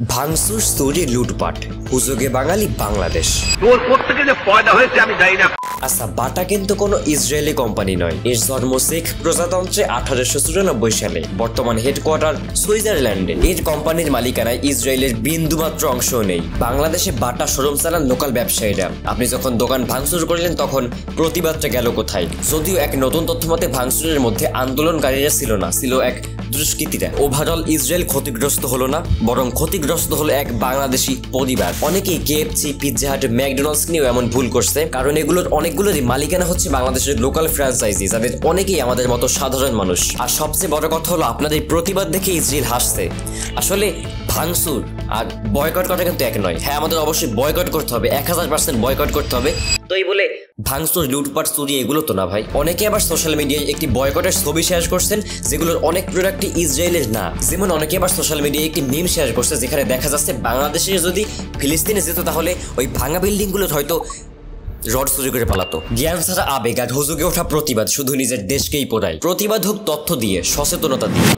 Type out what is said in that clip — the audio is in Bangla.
ভাঙচুর, চুরি, লুটপাট, হুজুগে বাঙালি বাংলাদেশ। আচ্ছা, বাটা কিন্তু কোনো ইসরায়েলি কোম্পানি নয়। এর জন্ম শিখ প্রজাতন্ত্রে 1894 সালে। বর্তমান হেডকোয়ার্টার সুইজারল্যান্ডে। এর কোম্পানির মালিকানায় ইসরায়েলের বিন্দুমাত্র অংশও নেই। বাংলাদেশে বাটা শোরুম চালান লোকাল ব্যবসায়ীরা। আপনি যখন দোকান ভাঙচুর করলেন তখন প্রতিবাদটা গেল কোথায়? যদিও এক নতুন তথ্য মতে ভাঙচুরের মধ্যে আন্দোলনকারীরা ছিল না, ছিল এক দুষ্কৃতীরা। ওভারঅল ইসরায়েল ক্ষতিগ্রস্ত হলো না, বরং ক্ষতিগ্রস্ত হলো এক বাংলাদেশি পরিবার। অনেকেই কেএফসি, পিৎজা হাট, ম্যাকডোনাল্ডস নিয়েও এমন ভুল করছে, কারণ অনেকগুলোরই মালিকানা হচ্ছে বাংলাদেশের লোকাল ফ্র্যাঞ্চাইজি, যাদের অনেকেই আমাদের মতো সাধারণ মানুষ। আর সবচেয়ে বড় কথা হলো, আপনাদের প্রতিবাদ দেখে ইসরায়েল হাসছে। আসলে ভাঙচুর আর বয়কট করা কিন্তু এক নয়। হ্যাঁ, আমাদের অবশ্যই বয়কট করতে হবে, 1000% বয়কট করতে হবে। তো এই বলে ভাঙচুর, লুটপাট, চুরি এগুলো তো না ভাই। অনেকে আবার সোশ্যাল মিডিয়ায় একটি বয়কটের ছবি শেয়ার করছেন যেগুলোর অনেক প্রোডাক্টই ইসরায়েলের না। যেমন অনেকে আবার সোশ্যাল মিডিয়ায় একটি মিম শেয়ার করছে যেখানে দেখা যাচ্ছে বাংলাদেশে যদি ফিলিস্তিনে যেত তাহলে ওই ভাঙা বিল্ডিংগুলোর হয়তো রড চুরি করে পালাতো। জ্ঞান ছাড়া আবেগ আর হুজুগে ওঠা প্রতিবাদ শুধু নিজের দেশকেই পোড়ায়। প্রতিবাদ হোক তথ্য দিয়ে, সচেতনতা দিয়ে।